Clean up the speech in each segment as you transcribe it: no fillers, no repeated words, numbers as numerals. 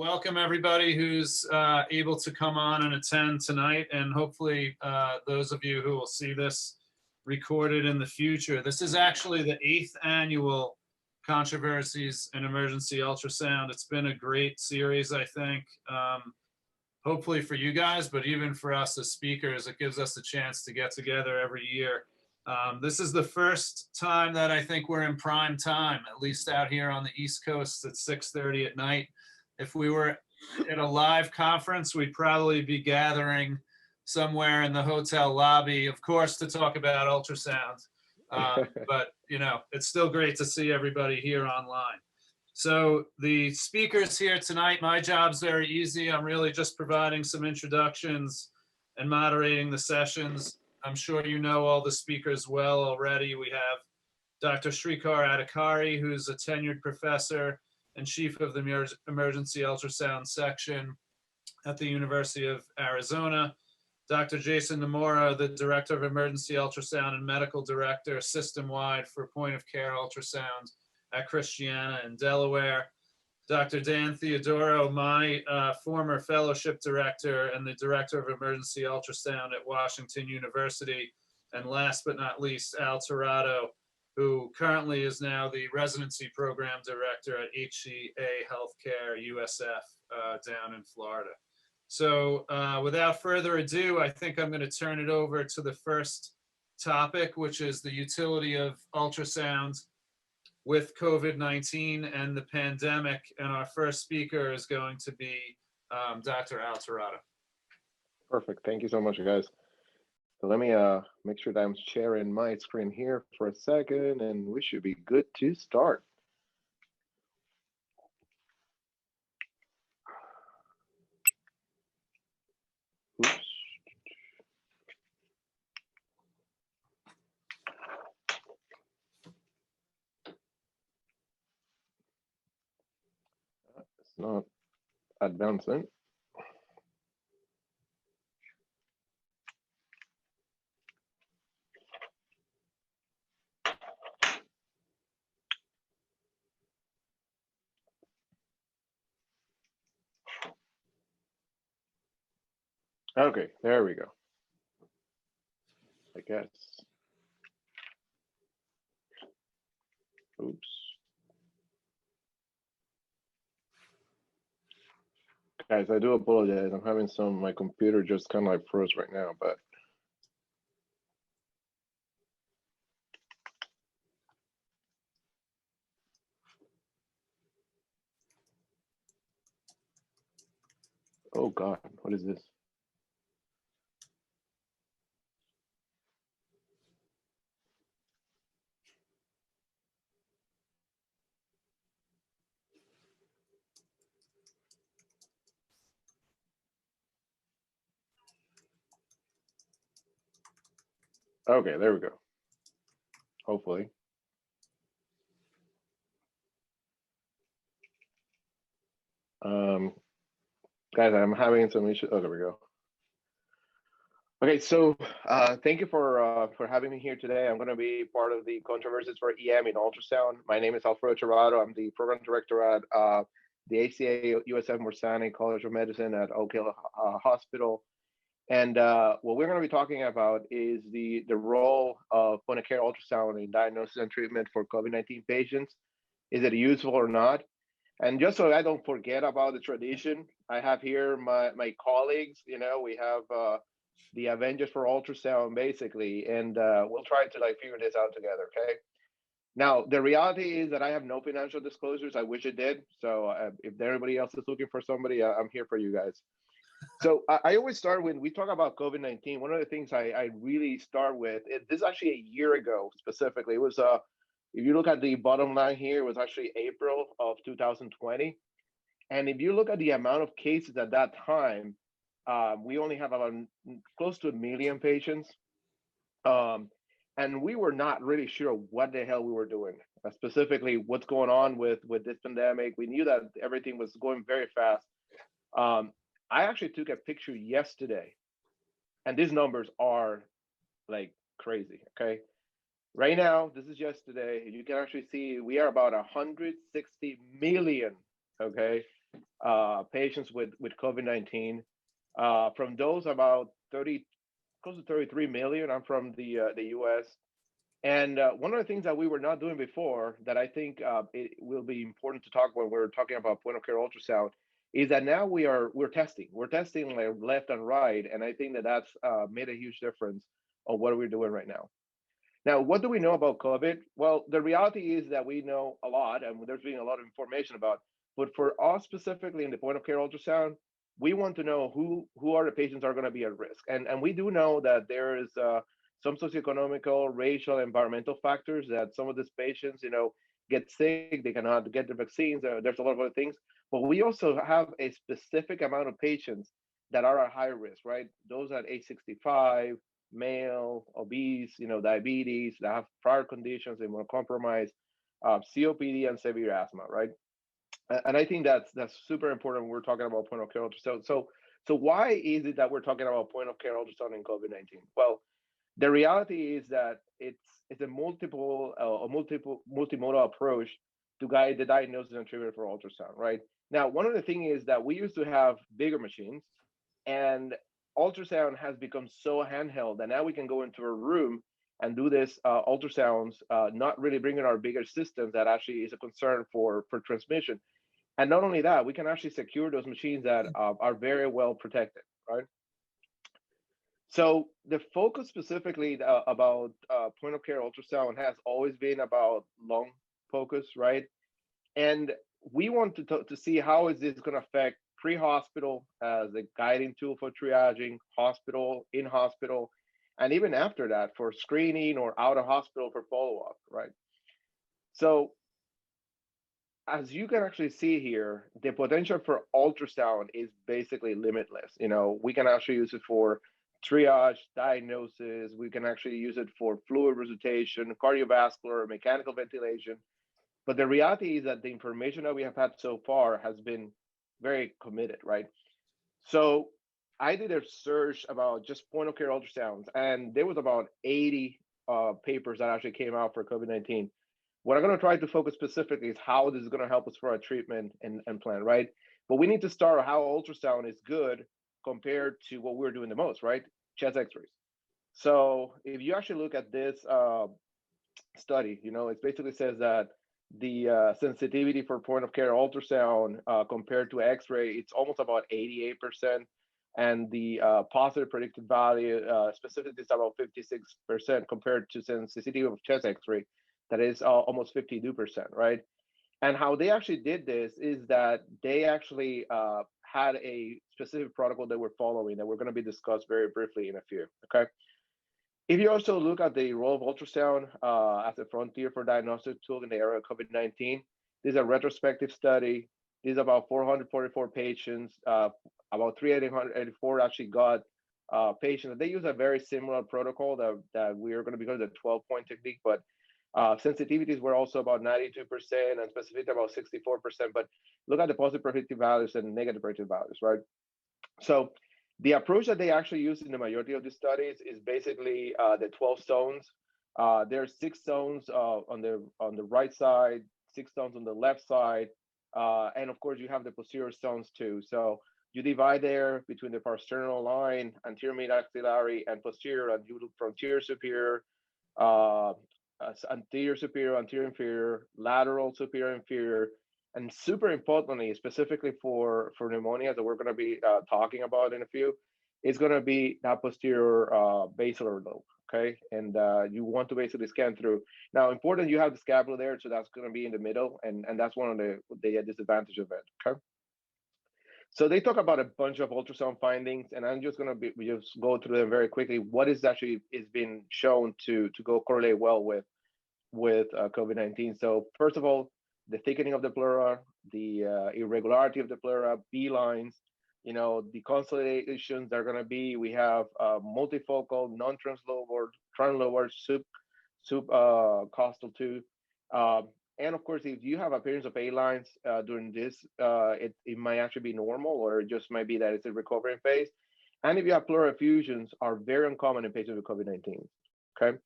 welcome everybody who's able to come on and attend tonight, and hopefully those of you who will see this recorded in the future. This is actually the 8th annual Controversies in Emergency Ultrasound. It's been a great series, I think, hopefully for you guys, but even for us as speakers, it gives us a chance to get together every year. This is the first time that I think we're in prime time, at least out here on the East Coast at 6:30 at night. If we were at a live conference, we'd probably be gathering somewhere in the hotel lobby, of course, to talk about ultrasound. But, you know, it's still great to see everybody here online. So the speakers here tonight, my job's very easy. I'm really just providing some introductions and moderating the sessions. I'm sure you know all the speakers well already. We have Dr. Shrikar Adhikari, who's a tenured professor and chief of the emergency ultrasound section at the University of Arizona. Dr. Jason Nomura, the director of emergency ultrasound and medical director system-wide for point-of-care ultrasound at Christiana in Delaware. Dr. Dan Theodoro, my former fellowship director and the director of emergency ultrasound at Washington University. And last but not least, Al Tirado, who currently is now the residency program director at HCA Healthcare USF down in Florida. So without further ado, I think I'm going to turn it over to the first topic, which is the utility of ultrasound with COVID-19 and the pandemic. And our first speaker is going to be Dr. Al Tirado. Perfect. Thank you so much, guys. So let me make sure that I'm sharing my screen here for a second, and we should be good to start. Oops. It's not advancing. Okay, there we go. I guess. Oops. Guys, I do apologize. I'm having my computer just kind of like froze right now, but. Oh God, what is this? Okay, there we go. Hopefully. Guys, I'm having some issues. Oh, there we go. Okay, so thank you for having me here today. I'm going to be part of the Controversies for EM in Ultrasound. My name is Alfredo Tirado. I'm the program director at the ACA USF Morsani College of Medicine at Oak Hill Hospital. And what we're going to be talking about is the role of point-of-care ultrasound in diagnosis and treatment for COVID-19 patients. Is it useful or not? And just so I don't forget about the tradition, I have here my colleagues. You know, we have the Avengers for ultrasound, basically, and we'll try to like figure this out together, okay? Now, the reality is that I have no financial disclosures. I wish it did. So if everybody else is looking for somebody, I'm here for you guys. So I always start when we talk about COVID-19. One of the things I really start with, this is actually a year ago specifically. It was, if you look at the bottom line here, it was actually April of 2020. And if you look at the amount of cases at that time, we only have about close to 1 million patients. And we were not really sure what the hell we were doing, specifically what's going on with this pandemic. We knew that everything was going very fast. I actually took a picture yesterday, and these numbers are like crazy, okay? Right now, this is yesterday, you can actually see we are about 160 million, okay, patients with COVID-19. From those, about 30, close to 33 million are from the U.S. And one of the things that we were not doing before that I think it will be important to talk when we're talking about point of care ultrasound is that now we're testing. We're testing like left and right, and I think that that's made a huge difference on what we're doing right now. Now, what do we know about COVID? Well, the reality is that we know a lot, and there's been a lot of information about. But for us specifically in the point of care ultrasound, we want to know who are the patients are going to be at risk, and we do know that there is some socioeconomical, racial, environmental factors that some of these patients, get sick, they cannot get the vaccines. There's a lot of other things, but we also have a specific amount of patients that are at high risk, right? Those at age 65, male, obese, diabetes, that have prior conditions, immunocompromised, COPD, and severe asthma, right? And I think that's super important when we're talking about point of care ultrasound. So why is it that we're talking about point of care ultrasound in COVID-19? Well, the reality is that it's a multimodal approach to guide the diagnosis and treatment for ultrasound, right? Now, one of the things is that we used to have bigger machines, and ultrasound has become so handheld that now we can go into a room and do this ultrasounds, not really bringing our bigger systems that actually is a concern for transmission. And not only that, we can actually secure those machines that are very well protected, right? So the focus specifically about point of care ultrasound has always been about lung focus, right? And we want to see how is this going to affect pre-hospital as a guiding tool for triaging, hospital, in hospital, and even after that for screening or out of hospital for follow-up, right? So as you can actually see here, the potential for ultrasound is basically limitless. We can actually use it for triage, diagnosis. We can actually use it for fluid resuscitation, cardiovascular, mechanical ventilation. But the reality is that the information that we have had so far has been very committed, right? So I did a search about just point of care ultrasounds, and there was about 80 papers that actually came out for COVID-19. What I'm going to try to focus specifically is how this is going to help us for our treatment and plan, right? But we need to start how ultrasound is good compared to what we're doing the most, right? Chest x-rays. So if you actually look at this study, it basically says that the sensitivity for point of care ultrasound compared to x-ray, it's almost about 88%. And the positive predictive value specifically is about 56% compared to sensitivity of chest x-ray, that is almost 52%, right? And how they actually did this is that they actually had a specific protocol that we're following that we're going to be discussed very briefly in a few, okay? If you also look at the role of ultrasound as a frontier for diagnostic tool in the area of COVID-19, this is a retrospective study. These are about 444 patients. About 384 actually got patients. They use a very similar protocol that we are going to be doing the 12-point technique, but sensitivities were also about 92% and specificity about 64%. But look at the positive predictive values and negative predictive values, right? So the approach that they actually use in the majority of the studies is basically the 12 zones. There are 6 zones on the right side, 6 zones on the left side, and of course you have the posterior zones too. So you divide there between the parasternal line, anterior mid-axillary, and posterior, and you look frontier superior, anterior superior, anterior inferior, lateral superior inferior, and super importantly, specifically for pneumonia that we're going to be talking about in a few, is going to be that posterior basilar lobe, okay? And you want to basically scan through. Now, important, you have the scapula there, so that's going to be in the middle, and that's one of the disadvantage of it, okay? So they talk about a bunch of ultrasound findings, and I'm just going to just go through them very quickly. What is actually is being shown to go correlate well with COVID-19. So first of all, the thickening of the pleura, the irregularity of the pleura, B lines, the consolidations that are going to be, we have multifocal, non-translobar, translobar, subcostal too. And of course, if you have appearance of A lines during this, it might actually be normal, or it just might be that it's a recovering phase. And if you have pleural effusions, are very uncommon in patients with COVID-19, okay?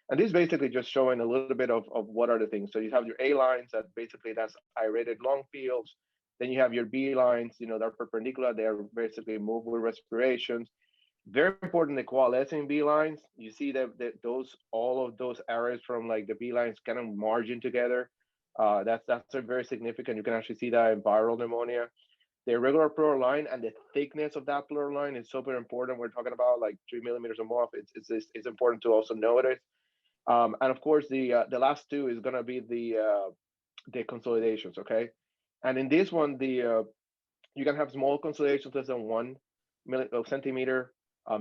And this is basically just showing a little bit of what are the things. So you have your A lines, that basically that's aerated lung fields. Then you have your B lines, they're perpendicular. They are basically moved with respirations. Very important, the coalescing B lines. You see that all of those areas from like the B lines kind of margin together. That's a very significant. You can actually see that in viral pneumonia. The irregular pleural line and the thickness of that pleural line is super important. We're talking about like 3 millimeters or more. It's important to also notice. And of course, the last two is going to be the consolidations. Okay, and in this one, you can have small consolidations less than 1 centimeter.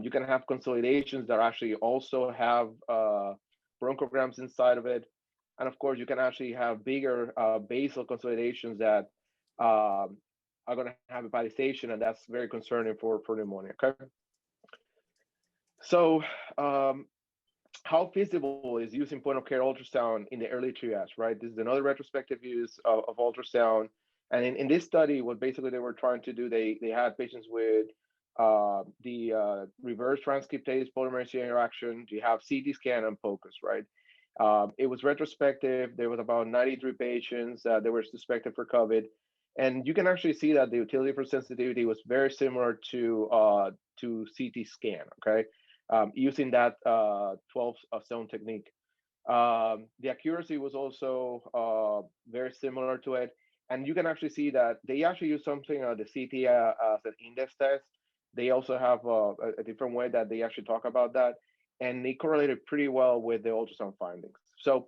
You can have consolidations that actually also have bronchograms inside of it. And of course, you can actually have bigger basal consolidations that are going to have hepatization, and that's very concerning for pneumonia. Okay. So, how feasible is using point of care ultrasound in the early triage, right? This is another retrospective use of ultrasound. And in this study, what basically they were trying to do, they had patients with the reverse transcriptase polymerase chain reaction. You have CT scan and POCUS, right? It was retrospective. There was about 93 patients that were suspected for COVID. And you can actually see that the utility for sensitivity was very similar to CT scan, okay? Using that 12 zone technique. The accuracy was also very similar to it. And you can actually see that they actually use something, the CT as an index test. They also have a different way that they actually talk about that. And they correlated pretty well with the ultrasound findings. So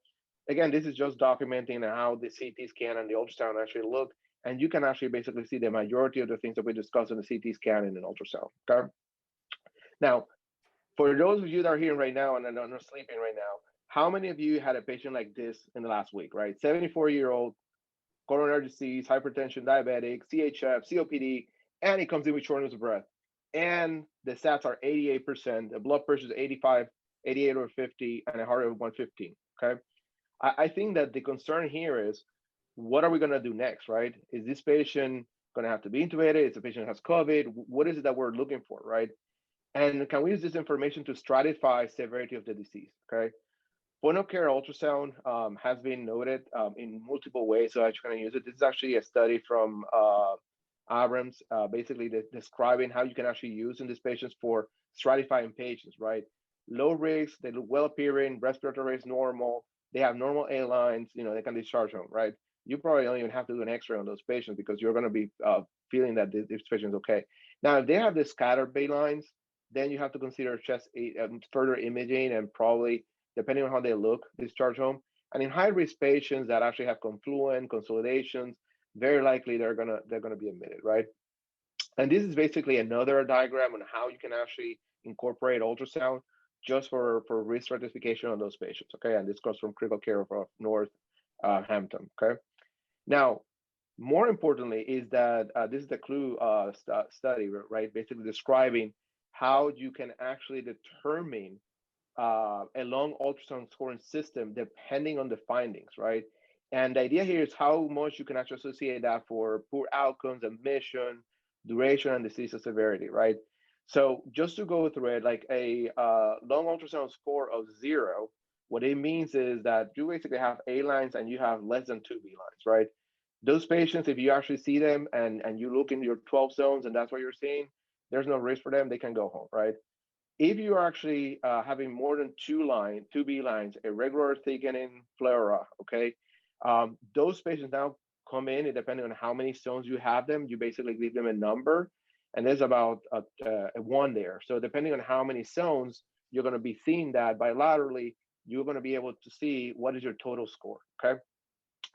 again, this is just documenting how the CT scan and the ultrasound actually look. And you can actually basically see the majority of the things that we discussed in the CT scan and an ultrasound, okay? Now, for those of you that are here right now and are not sleeping right now, how many of you had a patient like this in the last week, right? 74-year-old, coronary disease, hypertension, diabetic, CHF, COPD, and he comes in with shortness of breath. And the stats are 88%, the blood pressure is 85, 88 over 50, and a heart rate of 115, okay? I think that the concern here is, what are we going to do next, right? Is this patient going to have to be intubated? Is the patient has COVID? What is it that we're looking for, right? And can we use this information to stratify severity of the disease, okay? Point of care ultrasound has been noted in multiple ways, so I can use it. This is actually a study from Abrams, basically describing how you can actually use in these patients for stratifying patients, right? Low risk, they look well appearing, respiratory rate is normal, they have normal A lines, they can discharge home, right? You probably don't even have to do an X-ray on those patients because you're going to be feeling that this patient is okay. Now, if they have the scattered B lines, then you have to consider chest further imaging and probably, depending on how they look, discharge home. And in high-risk patients that actually have confluent consolidations, very likely they're gonna be admitted, right? And this is basically another diagram on how you can actually incorporate ultrasound just for risk stratification on those patients, okay? And this comes from Critical Care of North Hampton, okay? Now, more importantly is that this is the CLUE study, right? Basically describing how you can actually determine a long ultrasound scoring system depending on the findings, right? And the idea here is how much you can actually associate that for poor outcomes, admission, duration, and disease severity, right? So just to go through it, like a long ultrasound score of 0, what it means is that you basically have A lines and you have less than 2 B lines, right? Those patients, if you actually see them and you look in your 12 zones and that's what you're seeing, there's no risk for them, they can go home, right? If you are actually having more than 2 B lines, irregular thickening pleura, okay, those patients now come in, and depending on how many zones you have them, you basically give them a number, and there's about a 1 there. So depending on how many zones, you're going to be seeing that bilaterally, you're going to be able to see what is your total score, okay?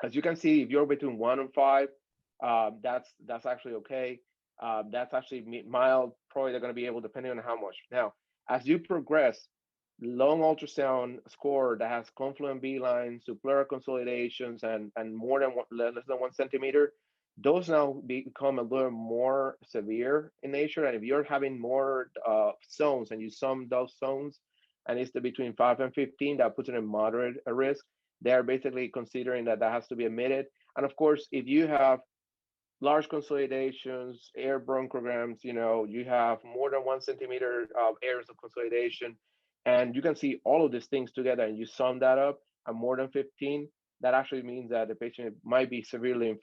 As you can see, if you're between 1 and 5, that's actually okay. That's actually mild. Probably they're going to be able, depending on how much. Now, as you progress, long ultrasound score that has confluent B lines, pleural consolidations, and less than 1 centimeter, those now become a little more severe in nature. And if you're having more zones and you sum those zones, and it's between 5 and 15, that puts it in moderate risk. They're basically considering that has to be admitted. And of course, if you have large consolidations, air bronchograms, you have more than 1 centimeter of areas of consolidation, and you can see all of these things together and you sum that up and more than 15, that actually means that the patient might be severely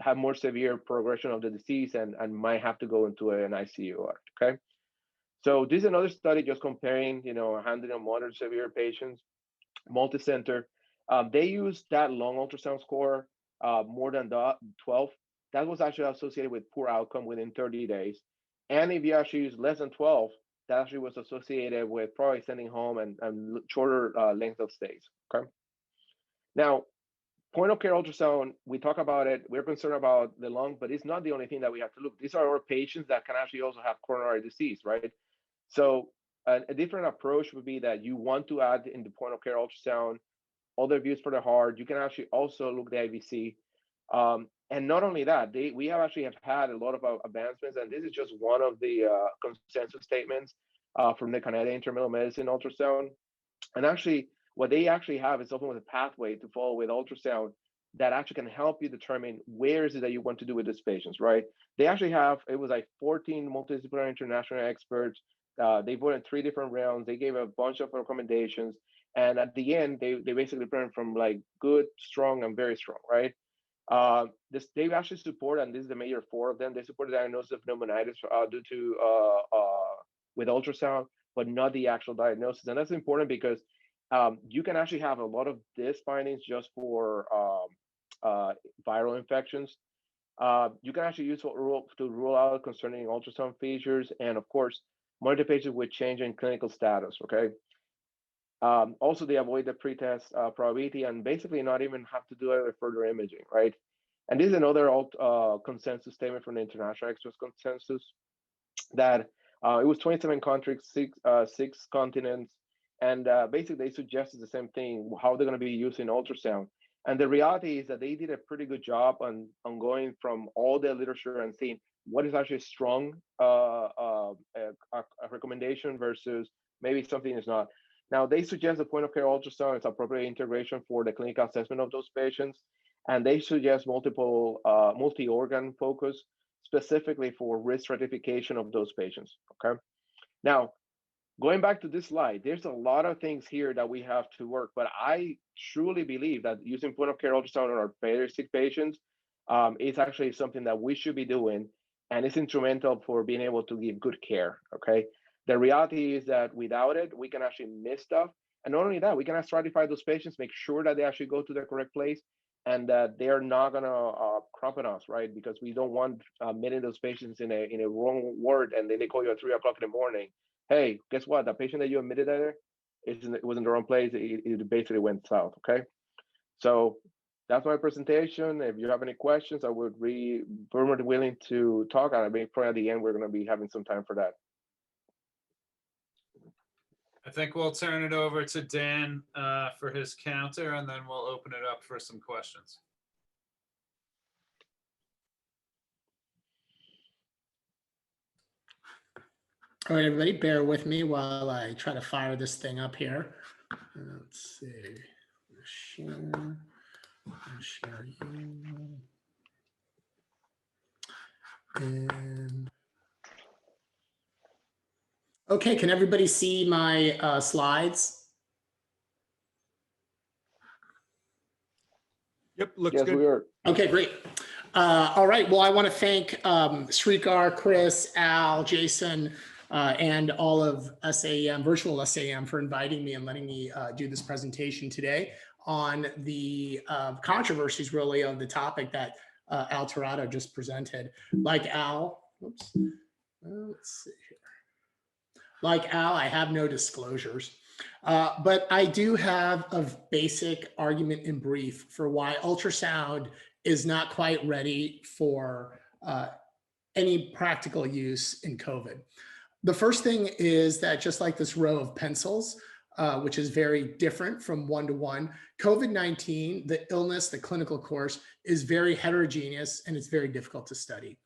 have more severe progression of the disease and might have to go into an ICU. Okay. So this is another study just comparing, 100 and moderate severe patients, multi-center. They used that long ultrasound score, more than 12. That was actually associated with poor outcome within 30 days. And if you actually use less than 12, that actually was associated with probably sending home and shorter length of stays. Okay. Now, point of care ultrasound, we talk about it, we're concerned about the lung, but it's not the only thing that we have to look. These are our patients that can actually also have coronary disease, right? So a different approach would be that you want to add in the point of care ultrasound other views for the heart. You can actually also look the IVC. And not only that, we have actually had a lot of advancements, and this is just one of the consensus statements from the Canadian Internal Medicine Ultrasound. And actually, what they actually have is something with a pathway to follow with ultrasound that actually can help you determine where is it that you want to do with these patients, right? They actually have, it was like 14 multidisciplinary international experts. They voted in 3 different rounds. They gave a bunch of recommendations. And at the end, they basically went from like good, strong, and very strong, right? They actually support, and this is the major 4 of them, they support the diagnosis of pneumonitis due to with ultrasound, but not the actual diagnosis. And that's important because you can actually have a lot of these findings just for viral infections. You can actually use to rule out concerning ultrasound features, and of course, monitor patients with change in clinical status. Okay. Also, they avoid the pretest probability and basically not even have to do any further imaging, right? And this is another consensus statement from the international experts consensus that it was 27 countries, 6 continents, and basically they suggested the same thing, how they're going to be using ultrasound. And the reality is that they did a pretty good job on going from all the literature and seeing what is actually strong a recommendation versus maybe something is not. Now, they suggest the point of care ultrasound is appropriate integration for the clinical assessment of those patients. And they suggest multi-organ focus specifically for risk stratification of those patients, okay? Now, going back to this slide, there's a lot of things here that we have to work, but I truly believe that using point of care ultrasound on our very sick patients is actually something that we should be doing, and it's instrumental for being able to give good care, okay? The reality is that without it, we can actually miss stuff. And not only that, we can stratify those patients, make sure that they actually go to the correct place and that they're not gonna crop on us, right? Because we don't want admitting those patients in a wrong ward and then they call you at 3 o'clock in the morning. Hey, guess what? The patient that you admitted there, it was in the wrong place. It basically went south, okay? So that's my presentation. If you have any questions, I would be very much willing to talk. And I mean, probably at the end, we're gonna be having some time for that. I think we'll turn it over to Dan for his counter, and then we'll open it up for some questions. All right, everybody, bear with me while I try to fire this thing up here. Let's see. Share you. And okay, can everybody see my slides? Yep, looks Yes, good. we are. Okay, great. All right, well, I want to thank Srikar, Chris, Al, Jason, and all of SAM, virtual SAM, for inviting me and letting me do this presentation today on the controversies, really, of the topic that Al Tirado just presented. Like Al, oops, let's see here. Like Al, I have no disclosures, but I do have a basic argument in brief for why ultrasound is not quite ready for any practical use in COVID. The first thing is that just like this row of pencils, which is very different from one-to-one, COVID-19, the illness, the clinical course, is very heterogeneous and it's very difficult to study.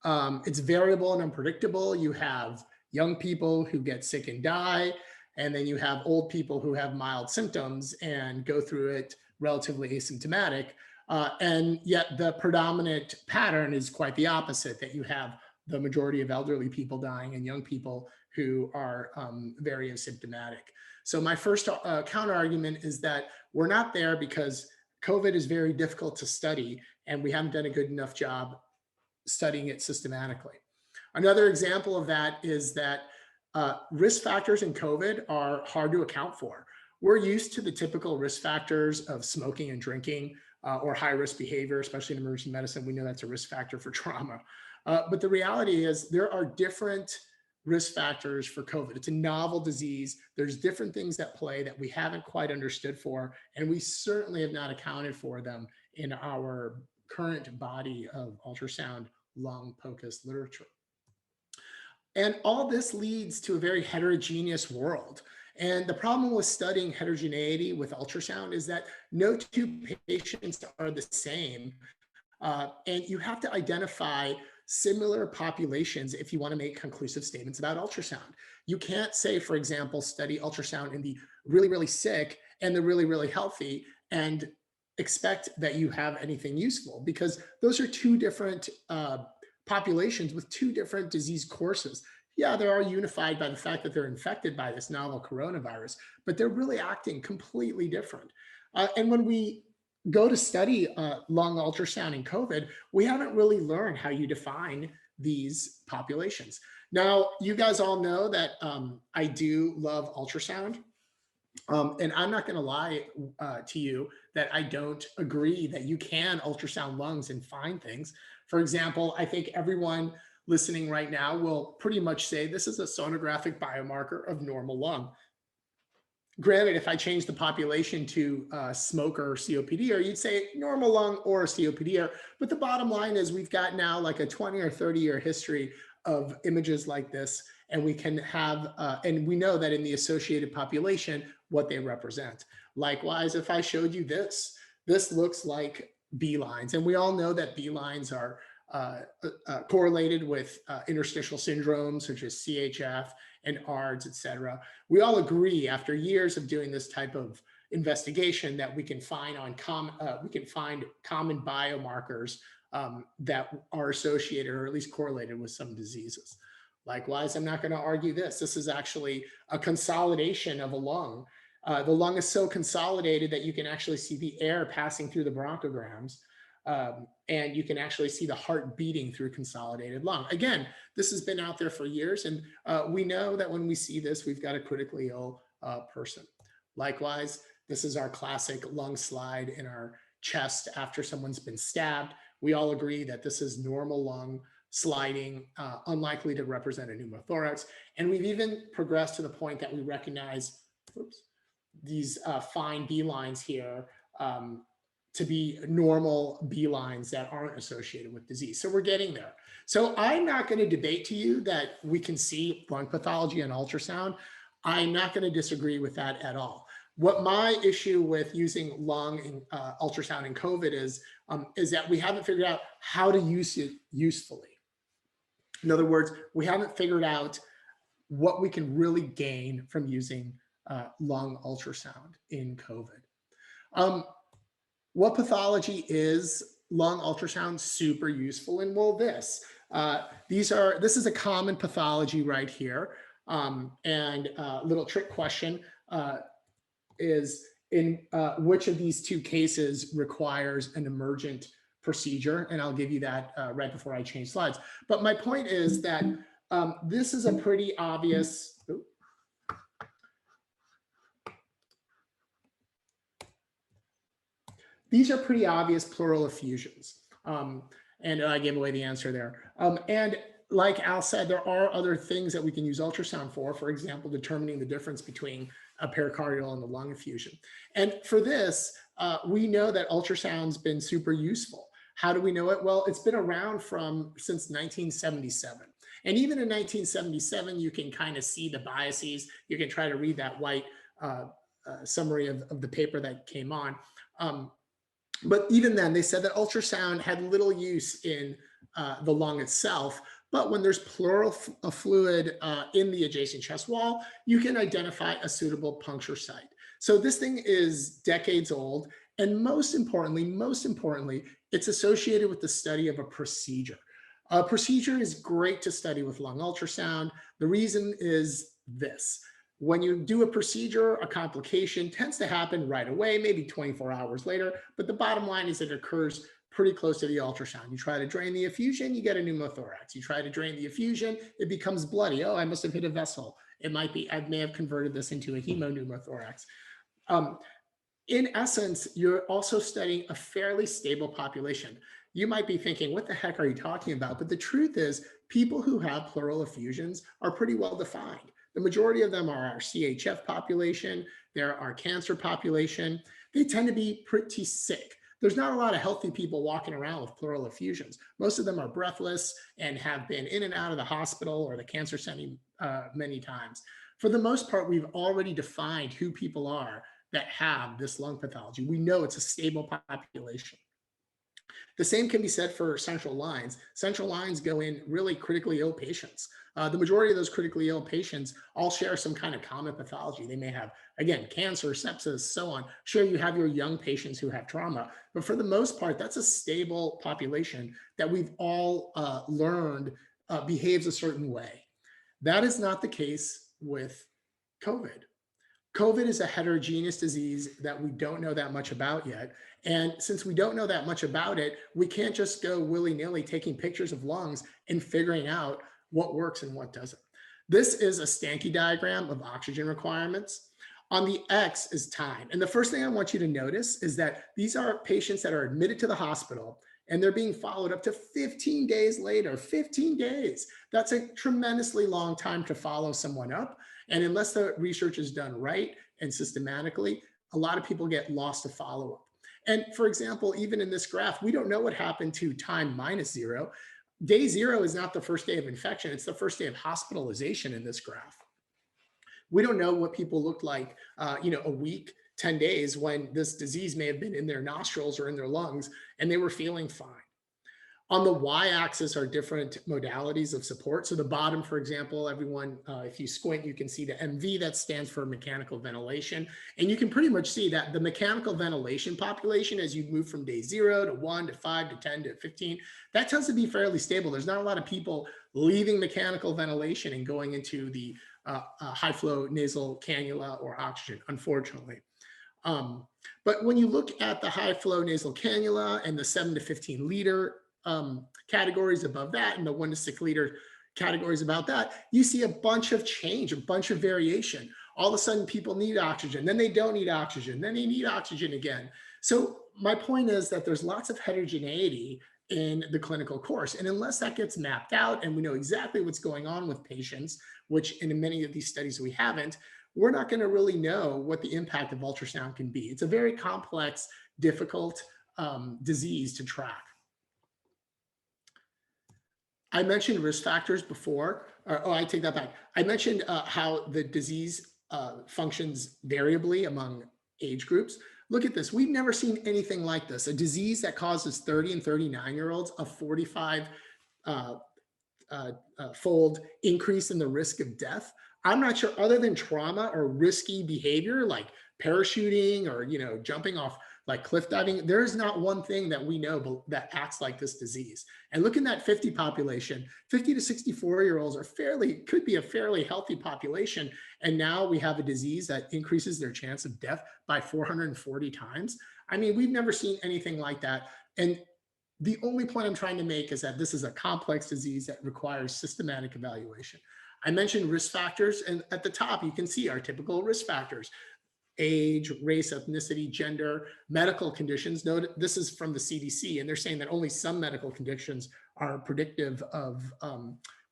It's variable and unpredictable. You have young people who get sick and die, and then you have old people who have mild symptoms and go through it relatively asymptomatic. And yet the predominant pattern is quite the opposite, that you have the majority of elderly people dying and young people who are very asymptomatic. So my first counter argument is that we're not there because COVID is very difficult to study, and we haven't done a good enough job studying it systematically. Another example of that is that risk factors in COVID are hard to account for. We're used to the typical risk factors of smoking and drinking or high risk behavior, especially in emergency medicine. We know that's a risk factor for trauma. But the reality is there are different risk factors for COVID. It's a novel disease. There's different things that play that we haven't quite understood for, and we certainly have not accounted for them in our current body of ultrasound lung POCUS literature. And all this leads to a very heterogeneous world. And the problem with studying heterogeneity with ultrasound is that no two patients are the same. And you have to identify similar populations if you want to make conclusive statements about ultrasound. You can't say, for example, study ultrasound in the really, really sick and the really, really healthy and expect that you have anything useful, because those are two different populations with two different disease courses. Yeah, they are unified by the fact that they're infected by this novel coronavirus, but they're really acting completely different. And when we go to study lung ultrasound in COVID, we haven't really learned how you define these populations. Now, you guys all know that I do love ultrasound. And I'm not going to lie to you that I don't agree that you can ultrasound lungs and find things. For example, I think everyone listening right now will pretty much say this is a sonographic biomarker of normal lung. Granted, if I change the population to smoker or COPD, you'd say normal lung or COPD. But the bottom line is we've got now like a 20 or 30 year history of images like this, and we can have, and we know that in the associated population, what they represent. Likewise, if I showed you this, this looks like B lines, and we all know that B lines are correlated with interstitial syndromes such as CHF and ARDS, et cetera. We all agree after years of doing this type of investigation that we can find common biomarkers that are associated or at least correlated with some diseases. Likewise, I'm not going to argue this. This is actually a consolidation of a lung. The lung is so consolidated that you can actually see the air passing through the bronchograms. And you can actually see the heart beating through consolidated lung. Again, this has been out there for years, and we know that when we see this, we've got a critically ill person. Likewise, this is our classic lung slide in our chest after someone's been stabbed. We all agree that this is normal lung sliding, unlikely to represent a pneumothorax. And we've even progressed to the point that we recognize these fine B lines here to be normal B lines that aren't associated with disease. So we're getting there. So I'm not going to debate to you that we can see lung pathology on ultrasound. I'm not going to disagree with that at all. What my issue with using lung and ultrasound in COVID is that we haven't figured out how to use it usefully. In other words, we haven't figured out what we can really gain from using lung ultrasound in COVID. What pathology is lung ultrasound super useful in? Well, this is a common pathology right here. And a little trick question is in which of these two cases requires an emergent procedure? And I'll give you that right before I change slides. But my point is that this is a pretty obvious, these are pretty obvious pleural effusions. And I gave away the answer there. And like Al said, there are other things that we can use ultrasound for example, determining the difference between a pericardial and the lung effusion. And for this, we know that ultrasound's been super useful. How do we know it? Well, it's been around since 1977. And even in 1977, you can kind of see the biases. You can try to read that white summary of the paper that came on. But even then, they said that ultrasound had little use in the lung itself. But when there's pleural fluid in the adjacent chest wall, you can identify a suitable puncture site. So this thing is decades old. And most importantly, it's associated with the study of a procedure. A procedure is great to study with lung ultrasound. The reason is this. When you do a procedure, a complication tends to happen right away, maybe 24 hours later. But the bottom line is it occurs pretty close to the ultrasound. You try to drain the effusion, you get a pneumothorax. You try to drain the effusion, it becomes bloody. Oh, I must have hit a vessel. It might be, I may have converted this into a hemopneumothorax. In essence, you're also studying a fairly stable population. You might be thinking, what the heck are you talking about? But the truth is, people who have pleural effusions are pretty well defined. The majority of them are our CHF population, they're our cancer population. They tend to be pretty sick. There's not a lot of healthy people walking around with pleural effusions. Most of them are breathless and have been in and out of the hospital or the cancer center many times. For the most part, we've already defined who people are that have this lung pathology. We know it's a stable population. The same can be said for central lines. Central lines go in really critically ill patients. The majority of those critically ill patients all share some kind of common pathology. They may have, again, cancer, sepsis, so on. Sure, you have your young patients who have trauma, but for the most part, that's a stable population that we've all learned behaves a certain way. That is not the case with COVID. COVID is a heterogeneous disease that we don't know that much about yet. And since we don't know that much about it, we can't just go willy-nilly taking pictures of lungs and figuring out what works and what doesn't. This is a Stanky diagram of oxygen requirements. On the X is time. And the first thing I want you to notice is that these are patients that are admitted to the hospital and they're being followed up to 15 days later. 15 days. That's a tremendously long time to follow someone up. And unless the research is done right and systematically, a lot of people get lost to follow-up. And for example, even in this graph, we don't know what happened to time -0. Day 0 is not the first day of infection. It's the first day of hospitalization in this graph. We don't know what people looked like, a week, 10 days when this disease may have been in their nostrils or in their lungs and they were feeling fine. On the y-axis are different modalities of support. So the bottom, for example, everyone, if you squint, you can see the MV, that stands for mechanical ventilation. And you can pretty much see that the mechanical ventilation population, as you move from day 0 to 1 to 5 to 10 to 15, that tends to be fairly stable. There's not a lot of people leaving mechanical ventilation and going into the high flow nasal cannula or oxygen, unfortunately. But when you look at the high flow nasal cannula and the 7 to 15 liter categories above that and the 1 to 6 liter categories about that, you see a bunch of change, a bunch of variation. All of a sudden people need oxygen, then they don't need oxygen, then they need oxygen again. So my point is that there's lots of heterogeneity in the clinical course. And unless that gets mapped out and we know exactly what's going on with patients, which in many of these studies we haven't, we're not going to really know what the impact of ultrasound can be. It's a very complex, difficult disease to track. I mentioned risk factors before, I take that back. I mentioned how the disease functions variably among age groups. Look at this. We've never seen anything like this. A disease that causes 30 and 39-year-olds a 45-fold increase in the risk of death. I'm not sure, other than trauma or risky behavior like parachuting or jumping off like cliff diving, there is not one thing that we know that acts like this disease. And look in that 50 population, 50 to 64-year-olds could be a fairly healthy population. And now we have a disease that increases their chance of death by 440 times. I mean, we've never seen anything like that. And the only point I'm trying to make is that this is a complex disease that requires systematic evaluation. I mentioned risk factors, and at the top, you can see our typical risk factors: age, race, ethnicity, gender, medical conditions. Note this is from the CDC, and they're saying that only some medical conditions are predictive of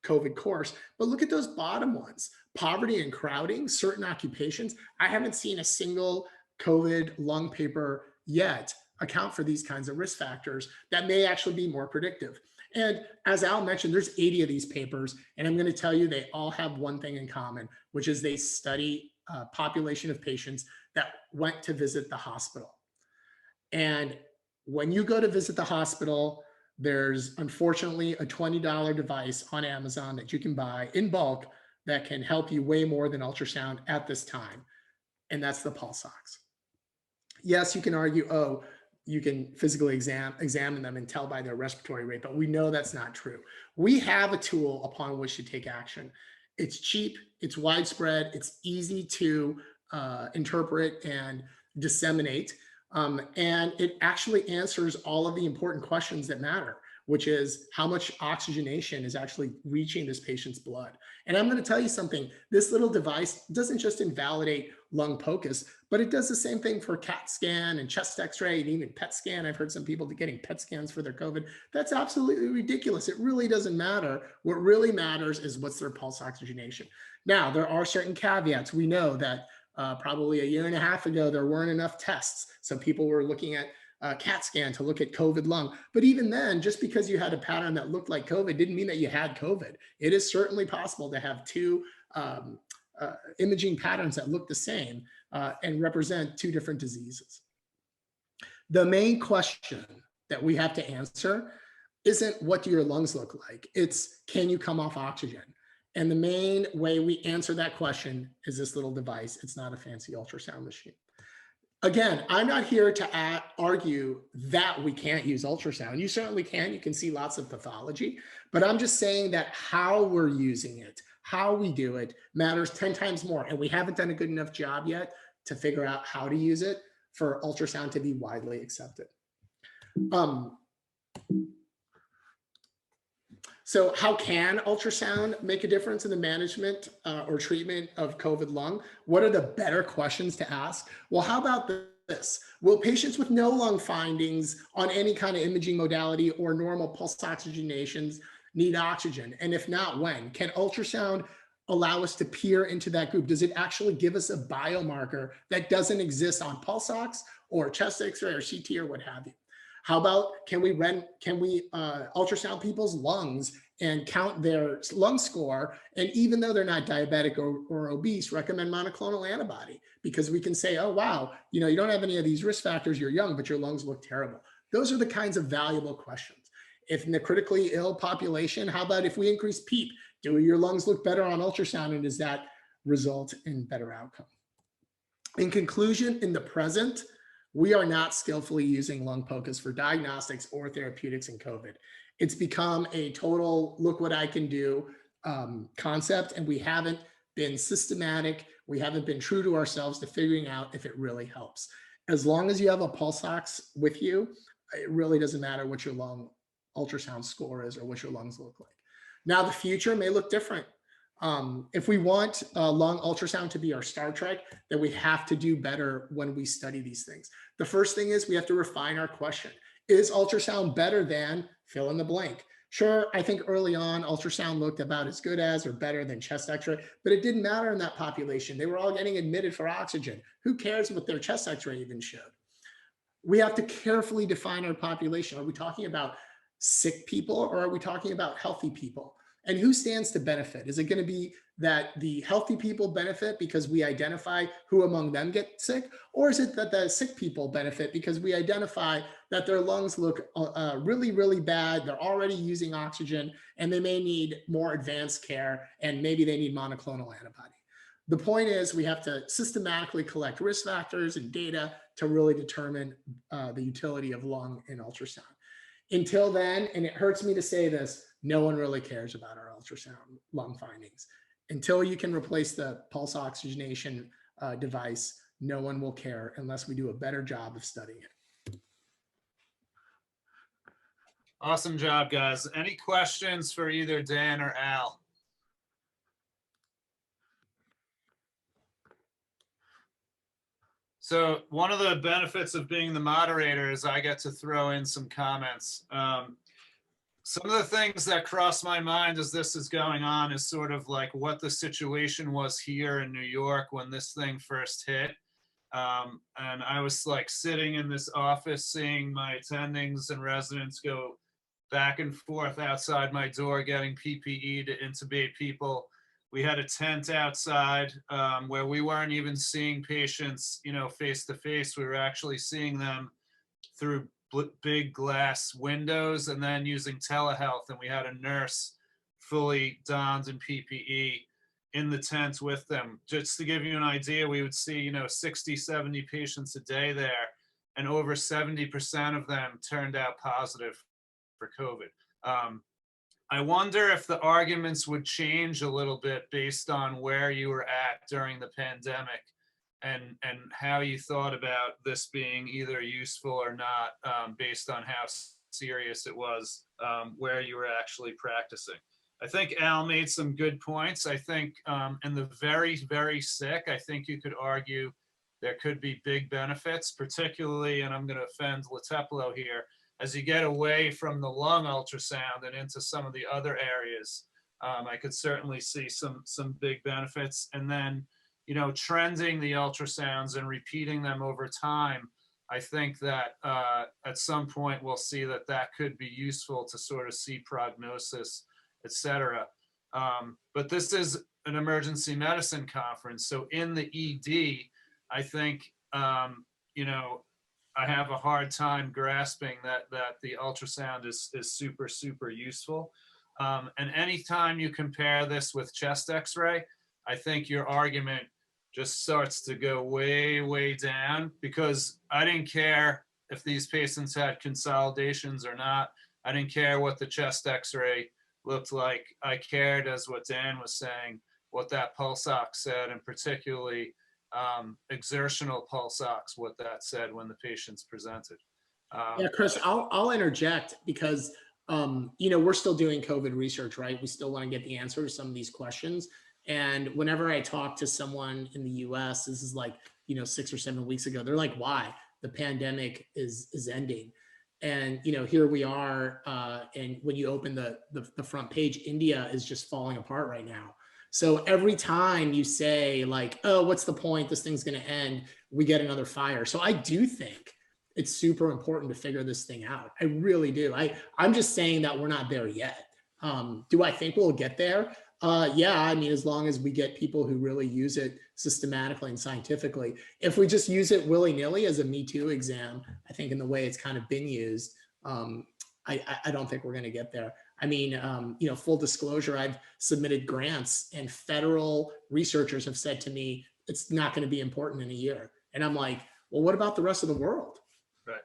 COVID course. But look at those bottom ones: poverty and crowding, certain occupations. I haven't seen a single COVID lung paper yet account for these kinds of risk factors that may actually be more predictive. And as Al mentioned, there's 80 of these papers, and I'm going to tell you they all have one thing in common, which is they study a population of patients that went to visit the hospital. And when you go to visit the hospital, there's unfortunately a $20 device on Amazon that you can buy in bulk that can help you way more than ultrasound at this time. And that's the pulse ox. Yes, you can argue, oh, you can physically examine them and tell by their respiratory rate, but we know that's not true. We have a tool upon which to take action. It's cheap, it's widespread, it's easy to interpret and disseminate. And it actually answers all of the important questions that matter, which is how much oxygenation is actually reaching this patient's blood. And I'm going to tell you something, this little device doesn't just invalidate lung POCUS, but it does the same thing for CAT scan and chest x-ray and even PET scan. I've heard some people getting PET scans for their COVID. That's absolutely ridiculous. It really doesn't matter. What really matters is what's their pulse oxygenation. Now, there are certain caveats. We know that probably a year and a half ago, there weren't enough tests. So people were looking at CAT scan to look at COVID lung. But even then, just because you had a pattern that looked like COVID didn't mean that you had COVID. It is certainly possible to have two imaging patterns that look the same and represent two different diseases. The main question that we have to answer isn't what do your lungs look like? It's can you come off oxygen? And the main way we answer that question is this little device. It's not a fancy ultrasound machine. Again, I'm not here to argue that we can't use ultrasound. You certainly can. You can see lots of pathology, but I'm just saying that how we're using it, how we do it matters 10 times more. And we haven't done a good enough job yet to figure out how to use it for ultrasound to be widely accepted. So how can ultrasound make a difference in the management or treatment of COVID lung? What are the better questions to ask? Well, how about this? Will patients with no lung findings on any kind of imaging modality or normal pulse oxygenations need oxygen? And if not, when? Can ultrasound allow us to peer into that group? Does it actually give us a biomarker that doesn't exist on pulse ox or chest x-ray or CT or what have you? How about can we ultrasound people's lungs and count their lung score? And even though they're not diabetic or obese, recommend monoclonal antibody, because we can say, oh, wow, you don't have any of these risk factors, you're young, but your lungs look terrible. Those are the kinds of valuable questions. If in the critically ill population, how about if we increase PEEP? Do your lungs look better on ultrasound, and does that result in better outcome? In conclusion, in the present, we are not skillfully using lung POCUS for diagnostics or therapeutics in COVID. It's become a total look what I can do concept, and we haven't been systematic. We haven't been true to ourselves to figuring out if it really helps. As long as you have a pulse ox with you, it really doesn't matter what your lung ultrasound score is or what your lungs look like. Now, the future may look different. If we want lung ultrasound to be our Star Trek, then we have to do better when we study these things. The first thing is we have to refine our question. Is ultrasound better than fill in the blank? Sure, I think early on ultrasound looked about as good as or better than chest x-ray, but it didn't matter in that population. They were all getting admitted for oxygen. Who cares what their chest x-ray even showed? We have to carefully define our population. Are we talking about sick people or are we talking about healthy people? And who stands to benefit? Is it going to be that the healthy people benefit because we identify who among them get sick? Or is it that the sick people benefit because we identify that their lungs look really, really bad, they're already using oxygen, and they may need more advanced care, and maybe they need monoclonal antibody? The point is we have to systematically collect risk factors and data to really determine the utility of lung in ultrasound. Until then, and it hurts me to say this, no one really cares about our ultrasound lung findings. Until you can replace the pulse oxygenation device, no one will care unless we do a better job of studying it. Awesome job, guys. Any questions for either Dan or Al? So one of the benefits of being the moderator is I get to throw in some comments. Some of the things that cross my mind as this is going on is sort of like what the situation was here in New York when this thing first hit. And I was like sitting in this office seeing my attendings and residents go back and forth outside my door getting PPE to intubate people. We had a tent outside where we weren't even seeing patients, face to face. We were actually seeing them through big glass windows and then using telehealth. And we had a nurse fully donned in PPE in the tent with them. Just to give you an idea, we would see, 60, 70 patients a day there, and over 70% of them turned out positive for COVID. I wonder if the arguments would change a little bit based on where you were at during the pandemic and how you thought about this being either useful or not, based on how serious it was, where you were actually practicing. I think Al made some good points. I think in the very, very sick, I think you could argue there could be big benefits, particularly, and I'm going to offend Leteplo here, as you get away from the lung ultrasound and into some of the other areas. I could certainly see some big benefits. And then, you know, trending the ultrasounds and repeating them over time, I think that at some point we'll see that that could be useful to sort of see prognosis, et cetera. But this is an emergency medicine conference. So in the ED, I think, you know, I have a hard time grasping that the ultrasound is super, super useful. And anytime you compare this with chest x-ray, I think your argument just starts to go way, way down, because I didn't care if these patients had consolidations or not. I didn't care what the chest x-ray looked like. I cared, as what Dan was saying, what that pulse ox said, and particularly exertional pulse ox, what that said when the patients presented. Yeah, Chris, I'll interject because, you know, we're still doing COVID research, right? We still want to get the answer to some of these questions. And whenever I talk to someone in the US, this is like, you know, 6 or 7 weeks ago, they're like, why? The pandemic is ending. And, you know, here we are. And when you open the front page, India is just falling apart right now. So every time you say like, oh, what's the point? This thing's going to end. We get another fire. So I do think it's super important to figure this thing out. I really do. I'm just saying that we're not there yet. Do I think we'll get there? Yeah, I mean, as long as we get people who really use it systematically and scientifically. If we just use it willy-nilly as a Me Too exam, I think in the way it's kind of been used, I don't think we're going to get there. I mean, you know, full disclosure, I've submitted grants and federal researchers have said to me, it's not going to be important in a year. And I'm like, well, what about the rest of the world? Right.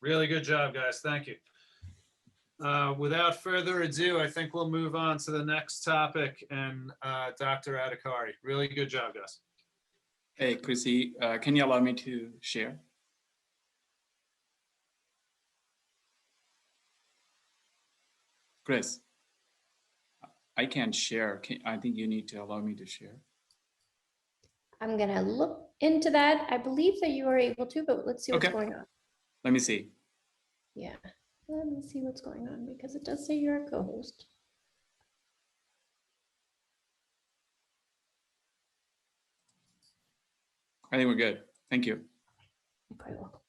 Really good job, guys. Thank you. Without further ado, I think we'll move on to the next topic, and Dr. Adhikari. Really good job, guys. Hey, Chrissy, can you allow me to share? Chris, I can't share. I think you need to allow me to share. I'm gonna look into that. I believe that you are able to, but let's see what's going on. Let me see. Yeah, let me see what's going on, because it does say you're a co-host. I think we're good. Thank you. Okay, well.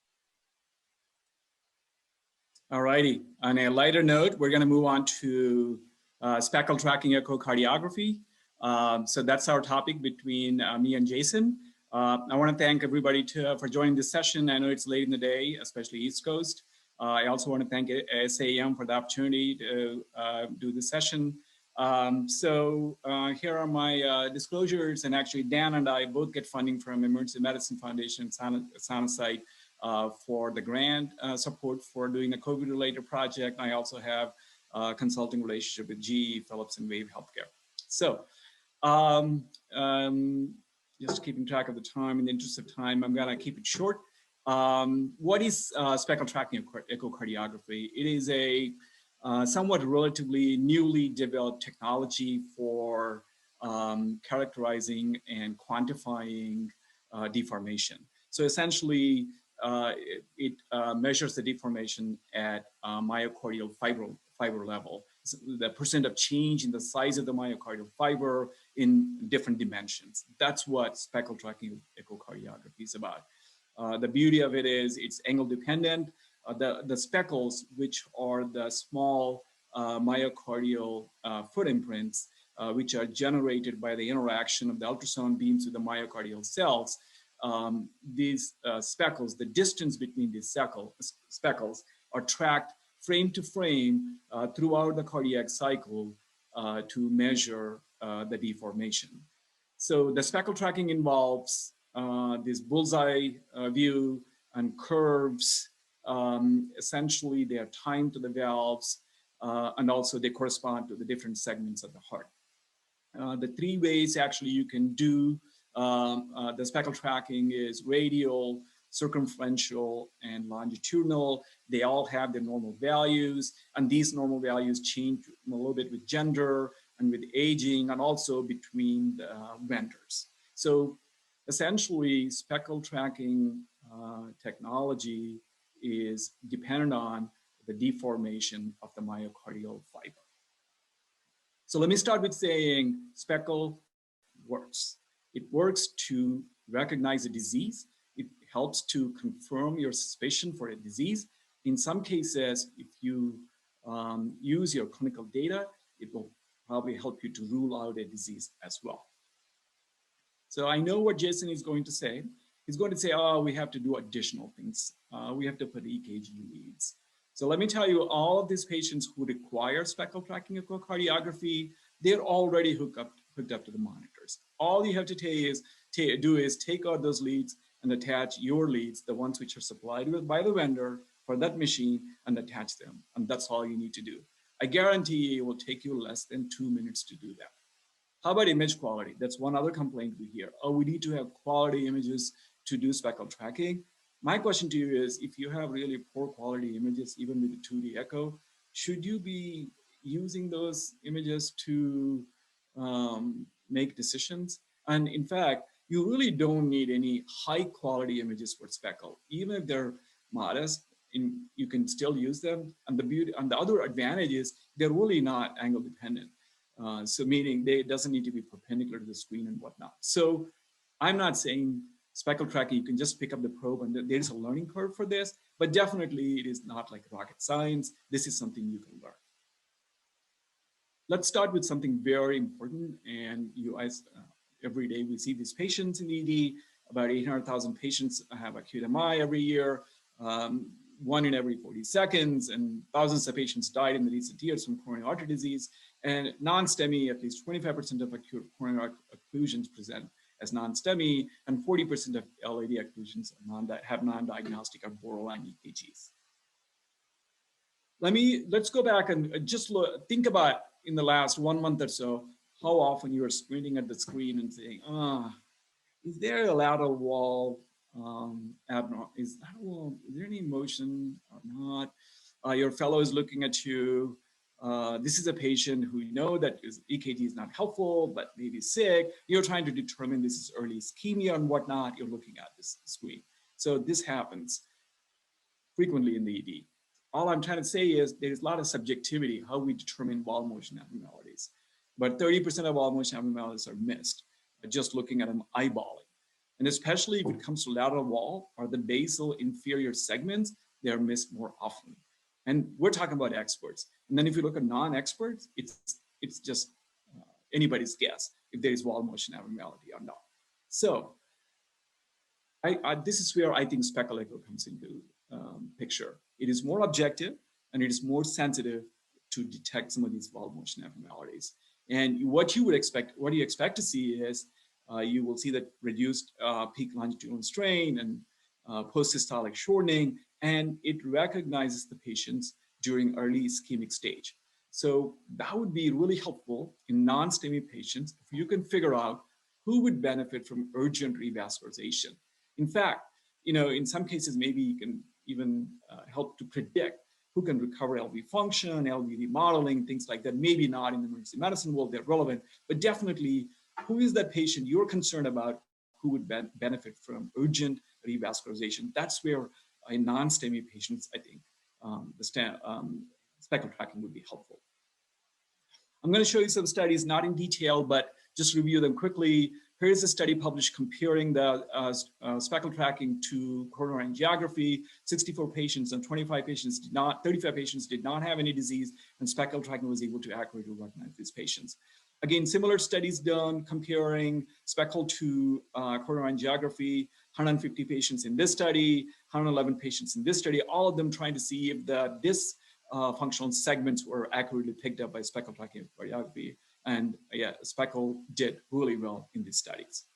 All righty. On a lighter note, we're going to move on to speckle tracking echocardiography. So that's our topic between me and Jason. I want to thank everybody for joining this session. I know it's late in the day, especially East Coast. I also want to thank SAM for the opportunity to do this session. Here are my disclosures, and actually Dan and I both get funding from Emergency Medicine Foundation Sonosite for the grant support for doing a COVID-related project. I also have a consulting relationship with GE, Philips, and Wave Healthcare. So just keeping track of the time, in the interest of time, I'm gonna keep it short. What is speckle tracking echocardiography? It is a somewhat relatively newly developed technology for characterizing and quantifying deformation. So essentially, it measures the deformation at myocardial fiber level, so the percent of change in the size of the myocardial fiber in different dimensions. That's what speckle tracking echocardiography is about. The beauty of it is it's angle dependent. The speckles, which are the small myocardial foot imprints, which are generated by the interaction of the ultrasound beams with the myocardial cells, these speckles, the distance between these speckles are tracked frame to frame throughout the cardiac cycle to measure the deformation. So the speckle tracking involves this bullseye view and curves. Essentially, they are timed to the valves. and also they correspond to the different segments of the heart. The three ways actually you can do the speckle tracking is radial, circumferential, and longitudinal. They all have their normal values, and these normal values change a little bit with gender and with aging, and also between the vendors. So essentially, speckle tracking technology is dependent on the deformation of the myocardial fiber. So let me start with saying speckle works. It works to recognize a disease. It helps to confirm your suspicion for a disease. In some cases, if you use your clinical data, it will probably help you to rule out a disease as well. So I know what Jason is going to say. He's going to say, oh, we have to do additional things. We have to put EKG leads. So let me tell you, all of these patients who require speckle tracking echocardiography, they're already hooked up to the monitors. All you have to do is take out those leads and attach your leads, the ones which are supplied with by the vendor for that machine, and attach them. And that's all you need to do. I guarantee it will take you less than 2 minutes to do that. How about image quality? That's one other complaint we hear. Oh, we need to have quality images to do speckle tracking. My question to you is, if you have really poor quality images, even with the 2D echo, should you be using those images to make decisions? And in fact, you really don't need any high quality images for speckle. Even if they're modest, you can still use them. And the beauty, and the other advantage is they're really not angle dependent. So meaning it doesn't need to be perpendicular to the screen and whatnot. So I'm not saying speckle tracking, you can just pick up the probe and there's a learning curve for this, but definitely it is not like rocket science. This is something you can learn. Let's start with something very important. And you guys, every day we see these patients in ED, about 800,000 patients have acute MI every year, 1 in every 40 seconds, and thousands of patients died in the recent years from coronary artery disease. And non-STEMI, at least 25% of acute coronary occlusions present as non-STEMI, and 40% of LAD occlusions have non-diagnostic or borderline EKGs. Let's go back and just think about in the last 1 month or so, how often you are squinting at the screen and saying, is there a lateral wall abnormal? Is there any motion or not? Your fellow is looking at you. This is a patient who you know that EKG is not helpful, but maybe sick. You're trying to determine this is early ischemia and whatnot. You're looking at this screen. So this happens frequently in the ED. All I'm trying to say is there's a lot of subjectivity how we determine wall motion abnormalities. But 30% of wall motion abnormalities are missed by just looking at them eyeballing. And especially if it comes to lateral wall or the basal inferior segments, they're missed more often. And we're talking about experts. And then if you look at non-experts, it's just anybody's guess if there is wall motion abnormality or not. So this is where I think speckle echo comes into picture. It is more objective and it is more sensitive to detect some of these wall motion abnormalities. And what you expect to see is you will see that reduced peak longitudinal strain and post-systolic shortening, and it recognizes the patients during early ischemic stage. So that would be really helpful in non-STEMI patients if you can figure out who would benefit from urgent revascularization. In fact, in some cases, maybe you can even help to predict who can recover LV function, LV remodeling, things like that. Maybe not in the emergency medicine world, they're relevant, but definitely who is that patient you're concerned about who would benefit from urgent revascularization. That's where in non-STEMI patients, I think speckle tracking would be helpful. I'm going to show you some studies, not in detail, but just review them quickly. Here's a study published comparing the speckle tracking to coronary angiography. 64 patients and 35 patients did not have any disease, and speckle tracking was able to accurately recognize these patients. Again, similar studies done comparing speckle to coronary angiography, 150 patients in this study, 111 patients in this study, all of them trying to see if the dysfunctional segments were accurately picked up by speckle tracking echocardiography. And yeah, speckle did really well in these studies.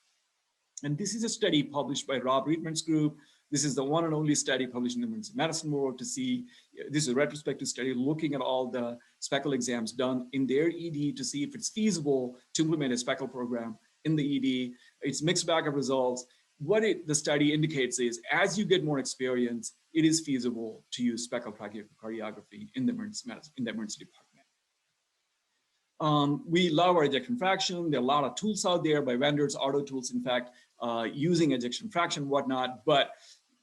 And this is a study published by Rob Riedman's group, This is the one and only study published in the Emergency Medicine World to see, this is a retrospective study looking at all the speckle exams done in their ED to see if it's feasible to implement a speckle program in the ED. It's a mixed bag of results. What the study indicates is as you get more experience, it is feasible to use speckle tracking echocardiography in the emergency medicine, in the emergency department. We love our ejection fraction. There are a lot of tools out there by vendors, auto tools, in fact, using ejection fraction, whatnot, but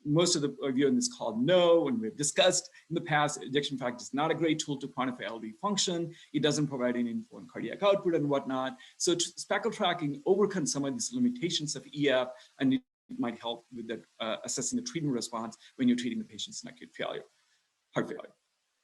most of you on this call know, and we've discussed in the past, ejection fraction is not a great tool to quantify LV function. It doesn't provide any info on cardiac output and whatnot. So speckle tracking overcomes some of these limitations of EF, and it might help with the, assessing the treatment response when you're treating the patients in acute failure, heart failure.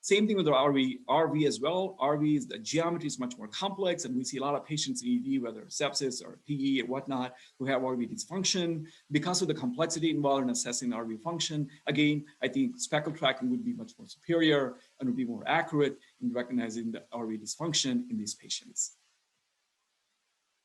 Same thing with the RV as well. RV, the geometry is much more complex, and we see a lot of patients in ED, whether sepsis or PE or whatnot, who have RV dysfunction. Because of the complexity involved in assessing RV function, again, I think speckle tracking would be much more superior and would be more accurate in recognizing the RV dysfunction in these patients.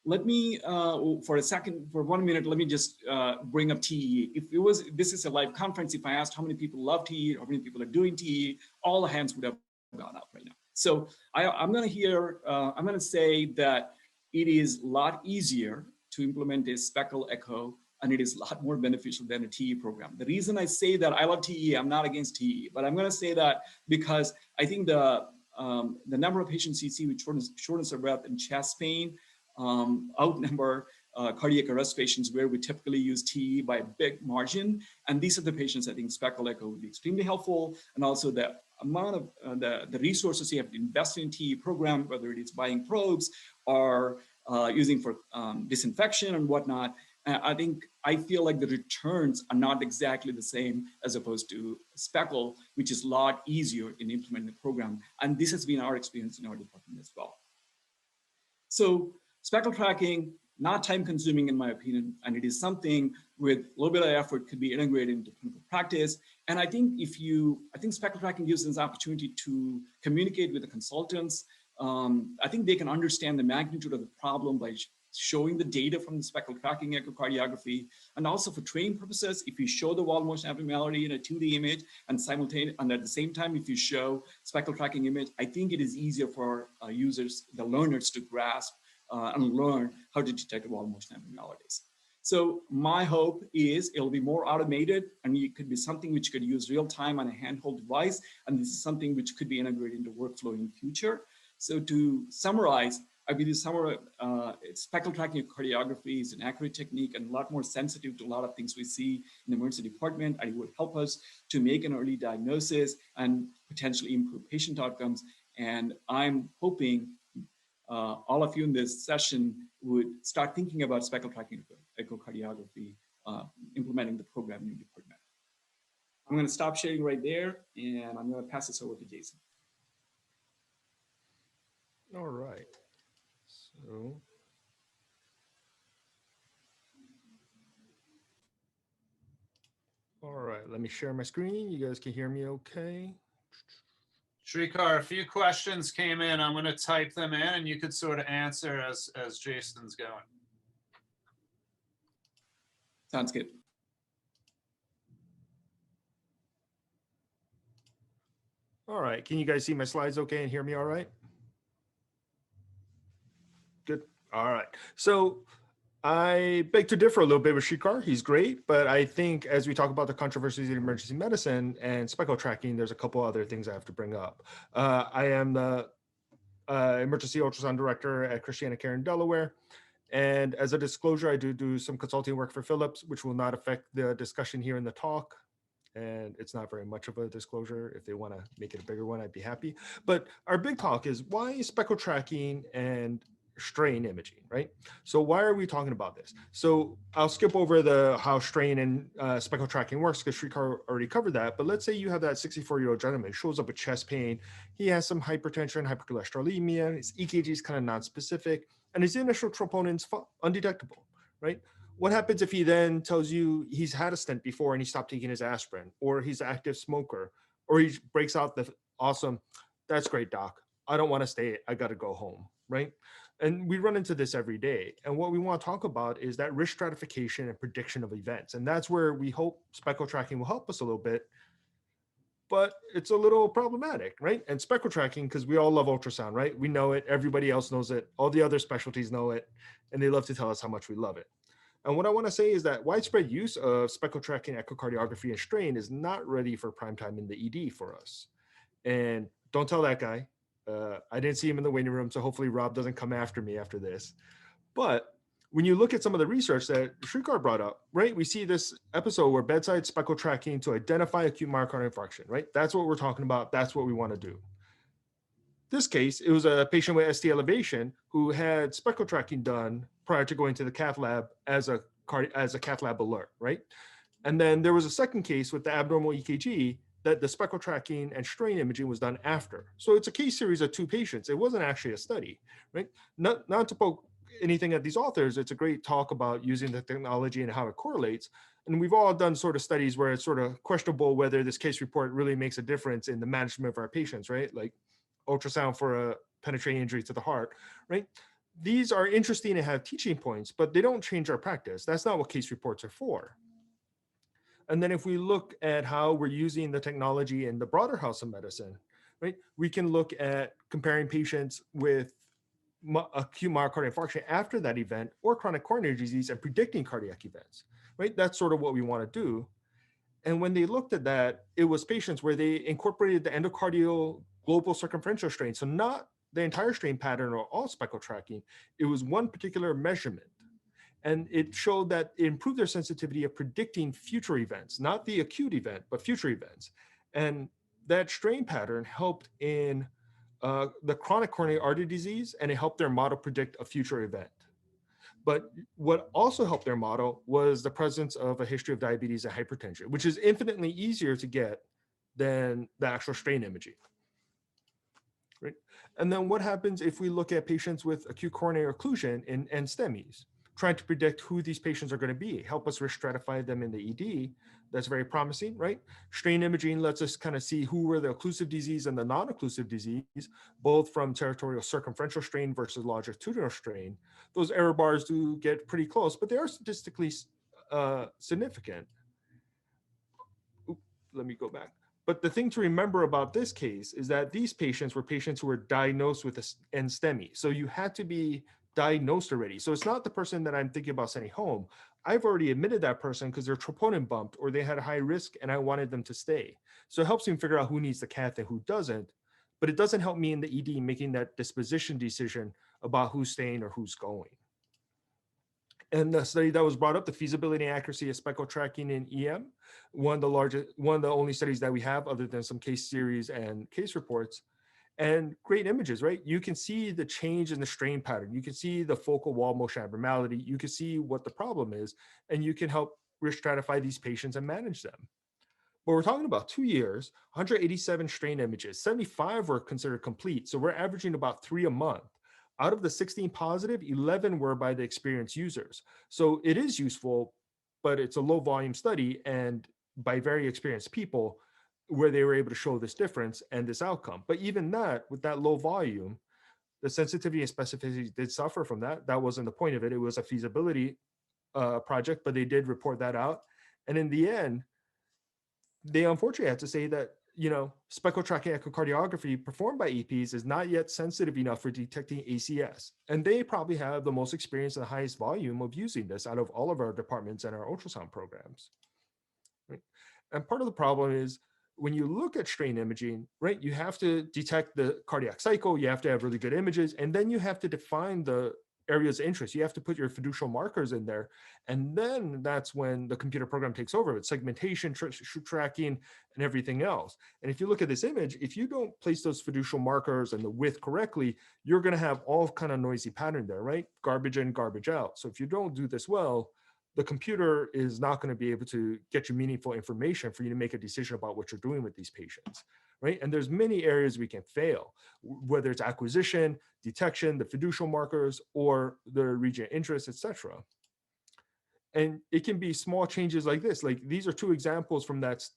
Let me, for 1 minute, let me just bring up TE. If it was, this is a live conference, if I asked how many people love TE, how many people are doing TE, all the hands would have gone up right now. So I'm gonna say that it is a lot easier to implement a speckle echo, and it is a lot more beneficial than a TE program. The reason I say that, I love TE, I'm not against TE, but I'm gonna say that because I think the number of patients you see with shortness of breath and chest pain outnumber cardiac arrest patients where we typically use TE by a big margin. And these are the patients I think speckle echo would be extremely helpful. And also the amount of the resources you have to invest in TE program, whether it is buying probes or using for disinfection and whatnot, I feel like the returns are not exactly the same as opposed to speckle, which is a lot easier in implementing the program. And this has been our experience in our department as well. So speckle tracking, not time consuming in my opinion, and it is something with a little bit of effort could be integrated into clinical practice. And I think I think speckle tracking gives us an opportunity to communicate with the consultants. I think they can understand the magnitude of the problem by showing the data from the speckle tracking echocardiography. And also for training purposes, if you show the wall motion abnormality in a 2D image and simultaneously, and at the same time, if you show speckle tracking image, I think it is easier for users, the learners, to grasp and learn how to detect wall motion abnormalities. So my hope is it'll be more automated, and it could be something which could use real time on a handheld device. And this is something which could be integrated into workflow in the future. So to summarize, I believe speckle tracking cardiography is an accurate technique and a lot more sensitive to a lot of things we see in the emergency department. And it would help us to make an early diagnosis and potentially improve patient outcomes. And I'm hoping all of you in this session would start thinking about speckle tracking echocardiography, implementing the program in your department. I'm going to stop sharing right there, and I'm going to pass this over to Jason. All right. So. All right, let me share my screen. You guys can hear me okay? Shrikar, a few questions came in. I'm going to type them in, and you could sort of answer as Jason's going. Sounds good. All right, can you guys see my slides okay and hear me all right? Good. All right. So I beg to differ a little bit with Shrikar. He's great, but I think as we talk about the controversies in emergency medicine and speckle tracking, there's a couple other things I have to bring up. I am the emergency ultrasound director at Christiana Care in Delaware. And as a disclosure, I do some consulting work for Philips, which will not affect the discussion here in the talk. And it's not very much of a disclosure. If they want to make it a bigger one, I'd be happy. But our big talk is why speckle tracking and strain imaging, right? So why are we talking about this? So I'll skip over how strain and speckle tracking works because Shrikar already covered that. But let's say you have that 64-year-old gentleman, shows up with chest pain. He has some hypertension, hypercholesterolemia. His EKG is kind of non-specific, and his initial troponins undetectable, right? What happens if he then tells you he's had a stent before and he stopped taking his aspirin, or he's an active smoker, or he breaks out the awesome, that's great, doc, I don't want to stay, I got to go home, right? And we run into this every day. And what we want to talk about is that risk stratification and prediction of events. And that's where we hope speckle tracking will help us a little bit, but it's a little problematic, right? And speckle tracking, because we all love ultrasound, right? We know it, everybody else knows it, all the other specialties know it, and they love to tell us how much we love it. And what I want to say is that widespread use of speckle tracking, echocardiography, and strain is not ready for prime time in the ED for us. And don't tell that guy. I didn't see him in the waiting room, so hopefully Rob doesn't come after me after this. But when you look at some of the research that Shrikar brought up, right, we see this episode where bedside speckle tracking to identify acute myocardial infarction, right? That's what we're talking about. That's what we want to do. This case, it was a patient with ST elevation who had speckle tracking done prior to going to the cath lab as a cath lab alert, right? And then there was a second case with the abnormal EKG that the speckle tracking and strain imaging was done after. So it's a case series of 2 patients. It wasn't actually a study, right? Not to poke anything at these authors, it's a great talk about using the technology and how it correlates. And we've all done sort of studies where it's sort of questionable whether this case report really makes a difference in the management of our patients, right? Like ultrasound for a penetrating injury to the heart, right? These are interesting to have teaching points, but they don't change our practice. That's not what case reports are for. And then if we look at how we're using the technology in the broader house of medicine, right, we can look at comparing patients with acute myocardial infarction after that event or chronic coronary disease and predicting cardiac events, right? That's sort of what we want to do. And when they looked at that, it was patients where they incorporated the endocardial global circumferential strain. So not the entire strain pattern or all speckle tracking, it was one particular measurement. And it showed that it improved their sensitivity of predicting future events, not the acute event, but future events. And that strain pattern helped in the chronic coronary artery disease, and it helped their model predict a future event. But what also helped their model was the presence of a history of diabetes and hypertension, which is infinitely easier to get than the actual strain imaging. Right? And then what happens if we look at patients with acute coronary occlusion and STEMIs, trying to predict who these patients are going to be, help us risk stratify them in the ED. That's very promising, right? Strain imaging lets us kind of see who were the occlusive disease and the non-occlusive disease, both from territorial circumferential strain versus longitudinal strain. Those error bars do get pretty close, but they are statistically significant. Let me go back. But the thing to remember about this case is that these patients were patients who were diagnosed with an STEMI. So you had to be diagnosed already. So it's not the person that I'm thinking about sending home. I've already admitted that person because their troponin bumped or they had a high risk and I wanted them to stay. So it helps me figure out who needs the cath and who doesn't, but it doesn't help me in the ED making that disposition decision about who's staying or who's going. And the study that was brought up, the feasibility and accuracy of speckle tracking in EM, one of the only studies that we have other than some case series and case reports, and great images, right? You can see the change in the strain pattern. You can see the focal wall motion abnormality. You can see what the problem is, and you can help risk stratify these patients and manage them. But we're talking about 2 years, 187 strain images, 75 were considered complete. So we're averaging about 3 a month. Out of the 16 positive, 11 were by the experienced users. So it is useful, but it's a low volume study and by very experienced people where they were able to show this difference and this outcome. But even that, with that low volume, the sensitivity and specificity did suffer from that. That wasn't the point of it. It was a feasibility project, but they did report that out. And in the end, they unfortunately had to say that, you know, speckle tracking echocardiography performed by EPs is not yet sensitive enough for detecting ACS. And they probably have the most experience and the highest volume of using this out of all of our departments and our ultrasound programs. Right? And part of the problem is when you look at strain imaging, right, you have to detect the cardiac cycle, you have to have really good images, and then you have to define the areas of interest. You have to put your fiducial markers in there. And then that's when the computer program takes over with segmentation, tracking, and everything else. And if you look at this image, if you don't place those fiducial markers and the width correctly, you're going to have all kind of noisy pattern there, right? Garbage in, garbage out. So if you don't do this well, the computer is not going to be able to get you meaningful information for you to make a decision about what you're doing with these patients, right? And there's many areas we can fail, whether it's acquisition, detection, the fiducial markers, or the region of interest, etc. And it can be small changes like this. Like these are 2 examples from that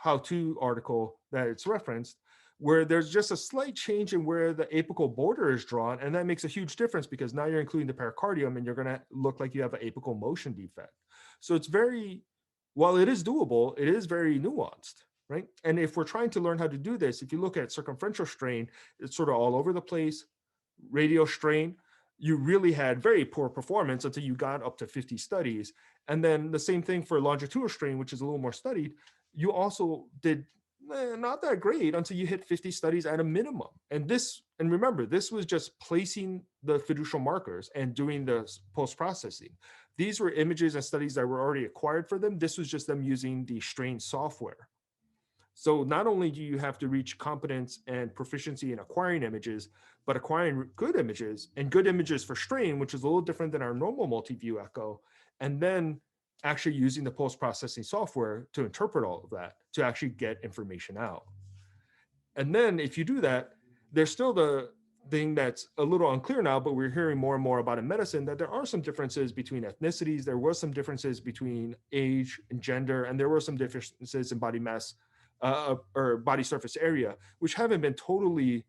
how-to article that it's referenced, where there's just a slight change in where the apical border is drawn. And that makes a huge difference because now you're including the pericardium and you're going to look like you have an apical motion defect. So it's very, while it is doable, it is very nuanced, right? And if we're trying to learn how to do this, if you look at circumferential strain, it's sort of all over the place. Radial strain, you really had very poor performance until you got up to 50 studies. And then the same thing for longitudinal strain, which is a little more studied, you also did not that great until you hit 50 studies at a minimum. And remember, this was just placing the fiducial markers and doing the post-processing. These were images and studies that were already acquired for them. This was just them using the strain software. So not only do you have to reach competence and proficiency in acquiring images, but acquiring good images and good images for strain, which is a little different than our normal multi-view echo, and then actually using the post-processing software to interpret all of that to actually get information out. And then if you do that, there's still the thing that's a little unclear now, but we're hearing more and more about in medicine that there are some differences between ethnicities. There were some differences between age and gender, and there were some differences in body mass or body surface area, which haven't been totally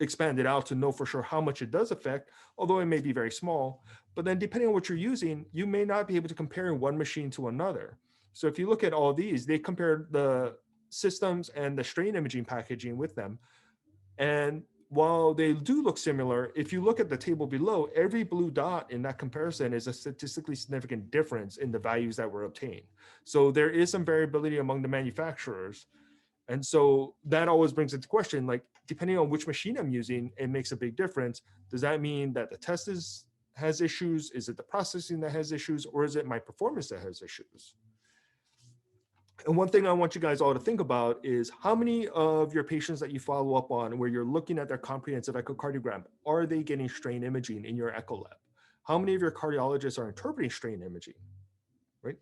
expanded out to know for sure how much it does affect, although it may be very small. But then depending on what you're using, you may not be able to compare one machine to another. So if you look at all these, they compare the systems and the strain imaging packaging with them. And while they do look similar, if you look at the table below, every blue dot in that comparison is a statistically significant difference in the values that were obtained. So there is some variability among the manufacturers. And so that always brings into question, like, depending on which machine I'm using, it makes a big difference. Does that mean that the test has issues? Is it the processing that has issues? Or is it my performance that has issues? And one thing I want you guys all to think about is how many of your patients that you follow up on where you're looking at their comprehensive echocardiogram, are they getting strain imaging in your echo lab? How many of your cardiologists are interpreting strain imaging, right?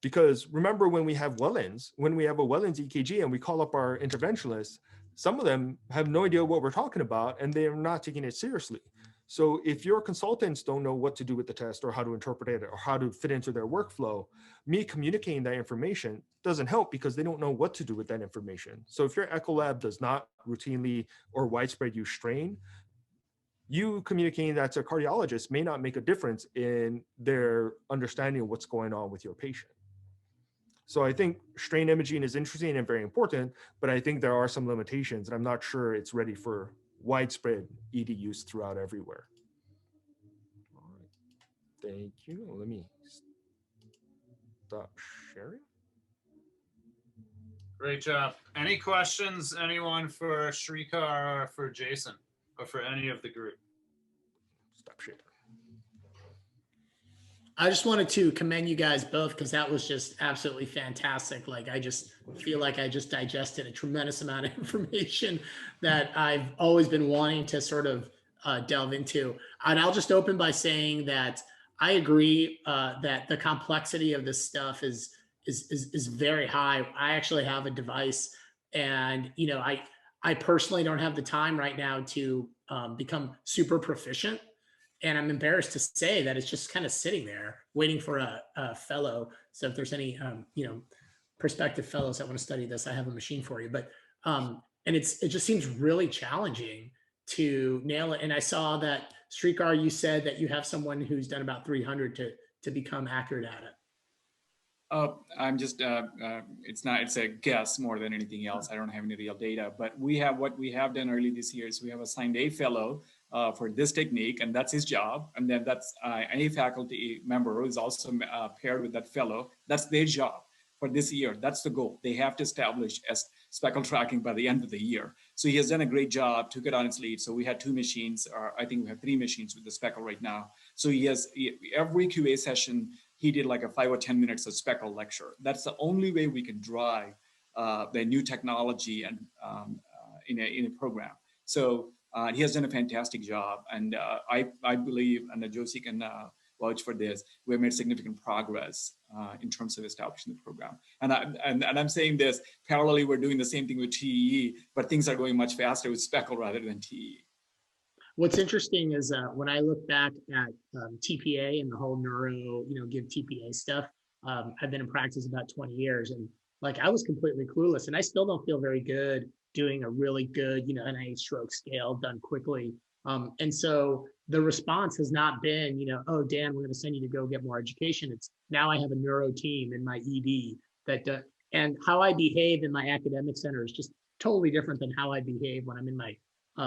Because remember when we have a Wellens EKG and we call up our interventionalists, some of them have no idea what we're talking about and they're not taking it seriously. So if your consultants don't know what to do with the test or how to interpret it or how to fit into their workflow, me communicating that information doesn't help because they don't know what to do with that information. So if your echo lab does not routinely or widespread use strain, you communicating that to a cardiologist may not make a difference in their understanding of what's going on with your patient. So I think strain imaging is interesting and very important, but I think there are some limitations and I'm not sure it's ready for widespread ED use throughout everywhere. All right. Thank you. Let me stop sharing. Great job. Any questions, anyone, for Shrikar or for Jason or for any of the group? Stop sharing. I just wanted to commend you guys both because that was just absolutely fantastic. Like, I just feel like I just digested a tremendous amount of information that I've always been wanting to sort of delve into. And I'll just open by saying that I agree that the complexity of this stuff is very high. I actually have a device, and I personally don't have the time right now to become super proficient. And I'm embarrassed to say that it's just kind of sitting there waiting for a fellow. So if there's any, prospective fellows that want to study this, I have a machine for you. But and it just seems really challenging to nail it. And I saw that, Shrikar, you said that you have someone who's done about 300 to become accurate at it. I'm just, it's a guess more than anything else. I don't have any real data, but what we have done early this year is we have assigned a fellow for this technique, and that's his job. And then that's any faculty member who is also paired with that fellow. That's their job for this year. That's the goal. They have to establish as speckle tracking by the end of the year. So he has done a great job, took it on its lead. So we had 2 machines, or I think we have 3 machines with the speckle right now. So every QA session, he did like a 5 or 10 minutes of speckle lecture. That's the only way we can drive the new technology and in a program. So he has done a fantastic job, and I believe, and Josie can vouch for this, we've made significant progress in terms of establishing the program. And I'm saying this parallelly, we're doing the same thing with TEE, but things are going much faster with speckle rather than TEE. What's interesting is when I look back at TPA and the whole neuro, give TPA stuff, I've been in practice about 20 years. And Like I was completely clueless, and I still don't feel very good doing a really good, NIH stroke scale done quickly. And so the response has not been, oh, Dan, we're going to send you to go get more education. It's now I have a neuro team in my ED and how I behave in my academic center is just totally different than how I behave when I'm in my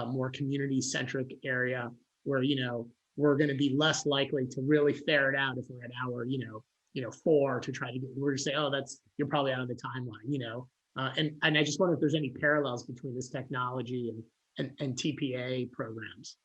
more community-centric area where, we're going to be less likely to really ferret out if we're at hour, 4 to try to get, we're just say, oh, you're probably out of the timeline, and I just wonder if there's any parallels between this technology and TPA programs.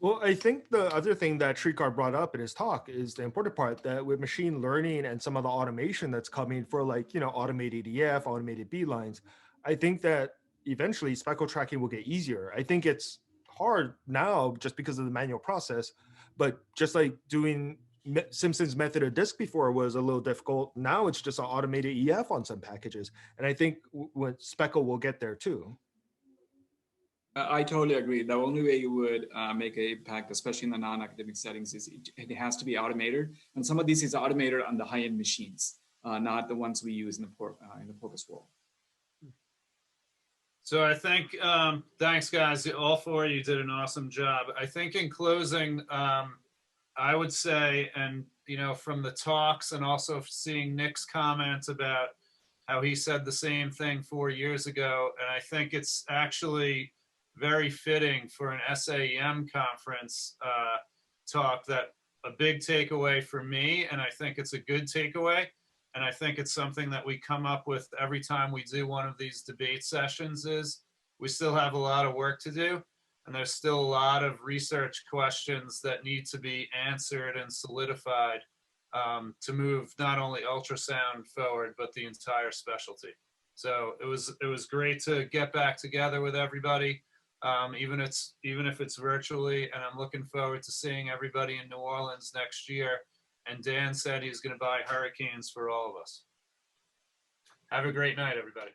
Well, I think the other thing that Shrikar brought up in his talk is the important part that with machine learning and some of the automation that's coming for automated EF, automated B lines, I think that eventually speckle tracking will get easier. I think it's hard now just because of the manual process, but just like doing Simpson's method of disk before was a little difficult. Now it's just an automated EF on some packages. And I think when speckle will get there too. I totally agree. The only way you would make an impact, especially in the non-academic settings, is it has to be automated. And some of this is automated on the high-end machines, not the ones we use in the Porpoise world. So I think, thanks guys, all four of you did an awesome job. I think in closing, I would say, and from the talks and also seeing Nick's comments about how he said the same thing 4 years ago, and I think it's actually very fitting for an SAEM conference talk that a big takeaway for me, and I think it's a good takeaway, and I think it's something that we come up with every time we do one of these debate sessions, is we still have a lot of work to do, and there's still a lot of research questions that need to be answered and solidified to move not only ultrasound forward, but the entire specialty. So it was great to get back together with everybody. Even if it's virtually, and I'm looking forward to seeing everybody in New Orleans next year. And Dan said he's going to buy hurricanes for all of us. Have a great night, everybody.